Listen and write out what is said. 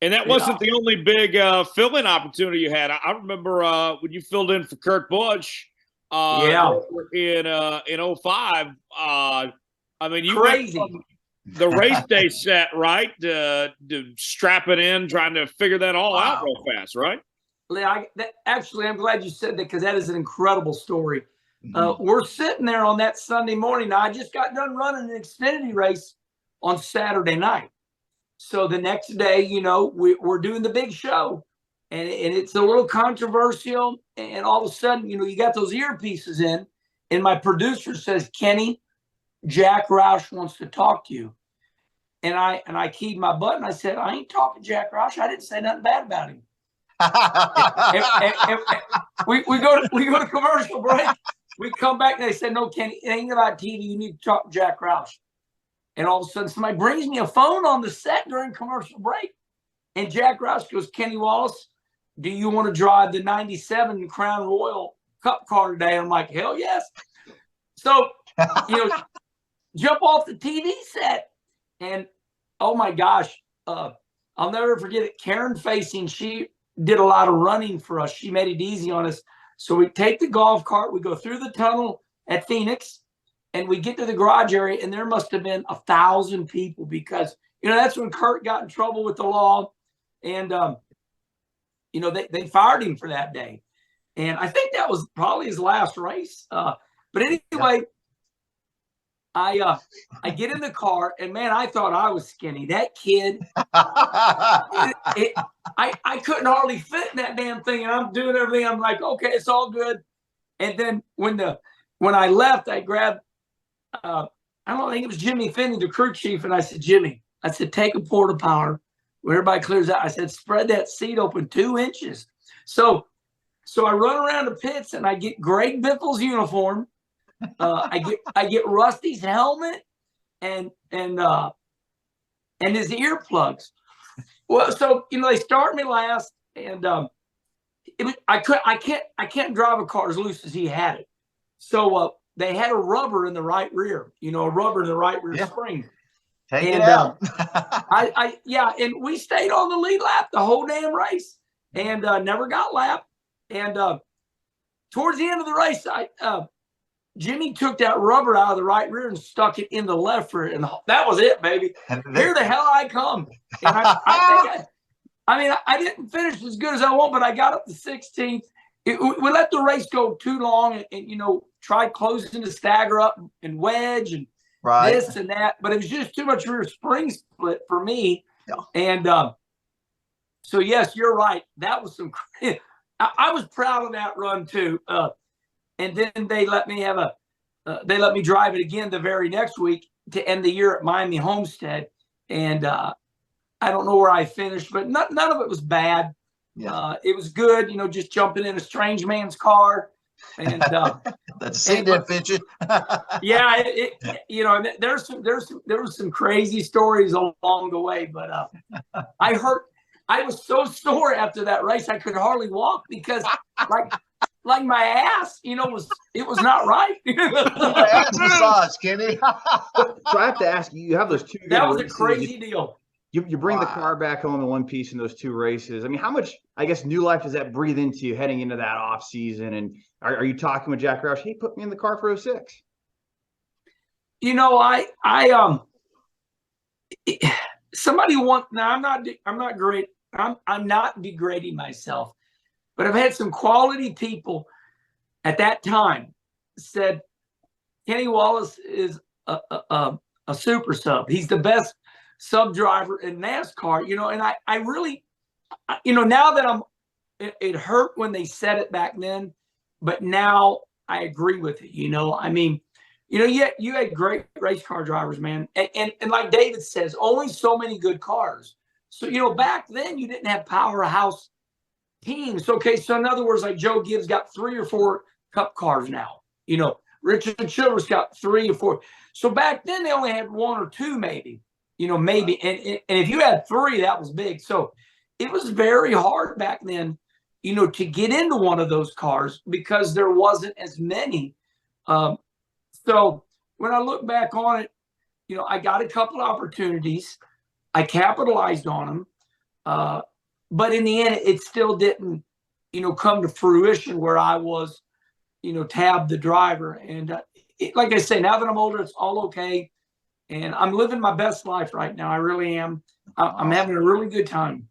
And that wasn't the only big fill-in opportunity you had. I remember when you filled in for Kurt Busch in '05. I mean, you crazy. went from the race day set, right, to strap it in, trying to figure that all out real fast, right? Actually, I'm glad you said that because that is an incredible story. We're sitting there on that Sunday morning. Now, I just got done running an Xfinity race on Saturday night. So the next day, we're doing the big show, and it's a little controversial. And all of a sudden, you got those earpieces in, and my producer says, "Kenny, Jack Roush wants to talk to you." And I keyed my button. I said, "I ain't talking to Jack Roush. I didn't say nothing bad about him." and we go to commercial break. We come back and they said, "No, Kenny, it ain't about TV. You need to talk to Jack Roush." And all of a sudden, somebody brings me a phone on the set during commercial break. And Jack Roush goes, "Kenny Wallace, do you want to drive the 97 Crown Royal Cup car today?" I'm like, "Hell yes." So, jump off the TV set. And, oh, my gosh, I'll never forget it. Karen Facing, she did a lot of running for us. She made it easy on us. So we take the golf cart. We go through the tunnel at Phoenix. And we get to the garage area, and there must have been 1,000 people because, that's when Kurt got in trouble with the law. And, they fired him for that day. And I think that was probably his last race. But anyway, I get in the car, and, man, I thought I was skinny. That kid, I couldn't hardly fit in that damn thing. And I'm doing everything. I'm like, okay, it's all good. And then when I left, I grabbed, I don't think it was Jimmy Finney, the crew chief. And I said, "Jimmy," I said, "take a porta power when everybody clears out." I said, "Spread that seat open 2 inches." So I run around the pits and I get Greg Biffle's uniform. I get Rusty's helmet and his earplugs. Well, so, they start me last, and I can't drive a car as loose as he had it. So, they had a rubber in the right rear, a rubber in the right rear spring. Take it out. And we stayed on the lead lap the whole damn race and never got lapped. And towards the end of the race, Jimmy took that rubber out of the right rear and stuck it in the left rear. And that was it, baby. Here the hell I come. And I didn't finish as good as I want, but I got up to 16th. We let the race go too long and tried closing the stagger up and wedge and this and that, but it was just too much rear spring split for me. Yeah. And so, yes, you're right. That was I was proud of that run too. And then they let me drive it again the very next week to end the year at Miami Homestead. And I don't know where I finished, but none of it was bad. Yeah. It was good, just jumping in a strange man's car. And that seat didn't fit you. Yeah, there was some crazy stories along the way, but I was so sore after that race I could hardly walk because like my ass, was not right. Ass massage, Kenny. So I have to ask you have those 2 good That was races. A crazy deal. You bring the car back home in one piece in those 2 races. I mean, how much, I guess, new life does that breathe into you heading into that off season? And are you talking with Jack Roush? He put me in the car for 06. Somebody now I'm not great. I'm not degrading myself, but I've had some quality people at that time said Kenny Wallace is a super sub. He's the best sub driver in NASCAR, and I really, now that it hurt when they said it back then, but now I agree with it. You had great race car drivers, man. And like David says, only so many good cars. So, back then you didn't have powerhouse teams. Okay. So in other words, like Joe Gibbs got 3 or 4 cup cars now, Richard Childress got 3 or 4. So back then they only had 1 or 2, maybe. Maybe. And if you had 3, that was big. So it was very hard back then, to get into one of those cars because there wasn't as many. So when I look back on it, I got a couple of opportunities. I capitalized on them. But in the end, it still didn't, come to fruition where I was, Tab the driver. And like I say, now that I'm older, it's all okay. And I'm living my best life right now. I really am. I'm having a really good time.